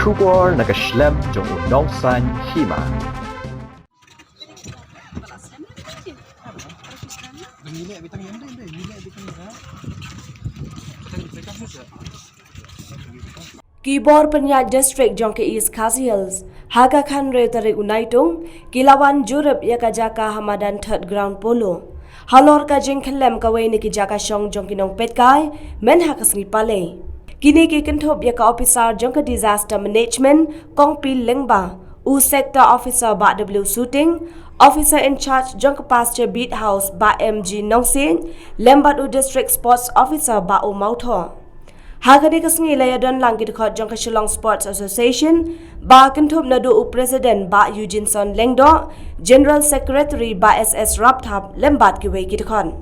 Schubor nakaschlem jong unausan hima. Kibor Penyat District jong ke East Khasi Hills, Haga Khan Re Tarik Unaitung, Kilawan Jurup Yakajaka Hamadan Third Ground Polo. Halor ka jing kelem kawai ni ki jaka shong jong kinong petkai, men hakas ngi pale. Kini ki kentop yaka officer jong ka disaster management, kong pi lengba, u sector officer ba W shooting, officer in charge jong ka pasture beat house ba MG Nongsin, lembat u district sports officer ba u Mautho. Hagani kasngi layadon langit khot jong ka Shillong Sports Association ba kentop nadu u president ba Eugene Son Lengdo, general secretary ba SS Rapthap lembat ki wei kitkon.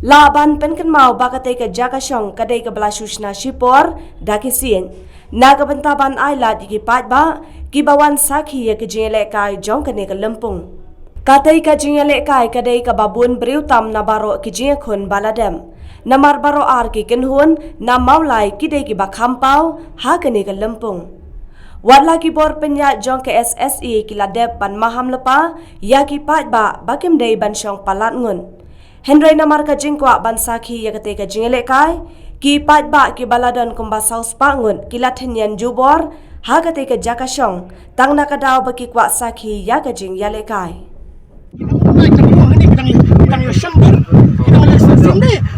Laban penkan mau ba katay ka jaka shong kadai ka blashushna shipor dakisin nagabantaban ailat ikipat ba kibawan sakhi ya kijele kai jong kane ka lempung. Katay ka jingele kai kadai ka babun briutam na baro kijinkhun baladem. Namar baro ar ki kenhun na maulai kidai ki bakhampau ha kane ka lempung. Wadla ki bor penya jong ke SSE ki ladep ban maham lepa ya ki pat ba bakim dei ban shong palat ngun. Henry namar ka jingkwa ban sakhi ya kate ka jingele kai ki pat ba ki baladon kumba saus pangun ki lathenyan jubor ha kate ka jaka shong tang na ka daw ba ki kwa sakhi ya ka jing yale kai.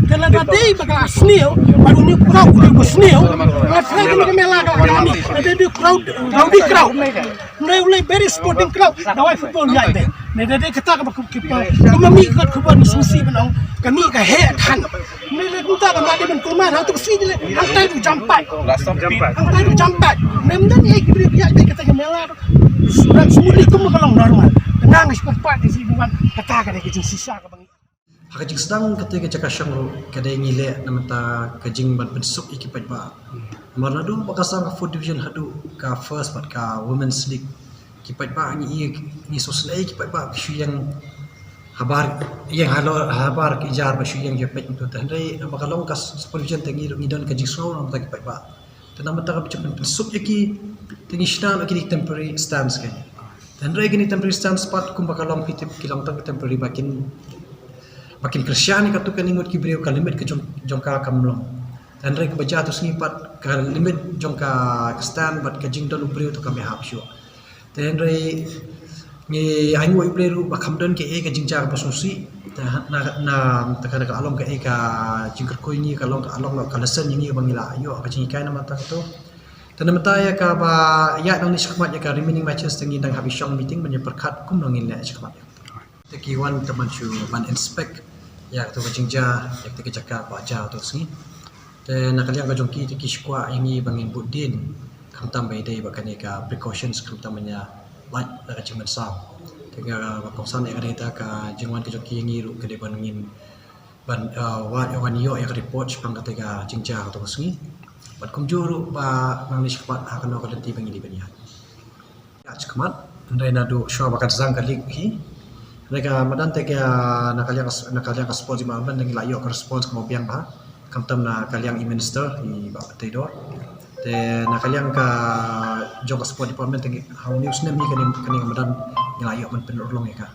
Kalau tadi bakal snail, baru ni crowd ni snail. Kalau ni melaga orang ni, ada di crowd, rowdy crowd. Mereka very sporting crowd. Dawai football ni ada. Mereka kata kami ikut kubur susi benang, kami ke head kan. Mereka kata kami ada bentuman, hang tu sini le, hang tu jampai. Hang tu jampai. Mereka ni ikut dia kata kami melaga. Surat semua itu kalau normal. Tenang seperti di sini bukan kata kami kecil sisa kami. Kajing sedang ketika cakap syangro kadai ngile namata kajing ban pensuk ikipat ba. Marna du bakasang food division hadu ka first but ka women's league kipat ba ni social kipat ba shu yang habar yang habar ki jar ba shu yang jepet itu tandai bakalong kas supervision tengi ngidon kajing sro namata kipat ba. Tanamata ka bicapan pensuk iki tengi shna ki temporary stance kan. Tandai gini temporary stance part kum bakalong pitip kilang tak temporary makin kersyani katu kan ingut ki beliau limit ke jongka kamlong dan rek baca tu snipat ka limit jongka stand but ke jing don beliau tu kami hapsyo dan rek ni aingu beliau bakamdon ke e ke jingjar basusi na takana ka along ke e ka jingker ko ni kalong ka along ka lesen ni bangila ayo ka jingai na mata tu dan mata ya ka ba ya nang ni skmat ya ka remaining matches tengi dang habis shong meeting menyeperkat kum nongin le skmat Tekiwan teman syu ban inspect ya tu kajingja ya teki cakap baca tu sini dan nakaliang kajongki teki skwa ini bangin budin kamtam baidai bakane ka precautions kamtamanya light da cimen sam tega bakongsan ya ada ka jingwan kajongki ini ru kede banungin ban wan yo ya report pang katega jingja tu sini bat kumjuru ba nang nispat akan no kadenti bangi di banian ya cekmat ndai nadu syaw bakan zang kalik hi mereka madan tega nakaliang respons di maban dengan layo ke respons kemo piang bah kamtam na kaliang minister di ba tedor te nakaliang ka jong sport department tegi how news nem ni kani madan ngelayo man penolong ya ka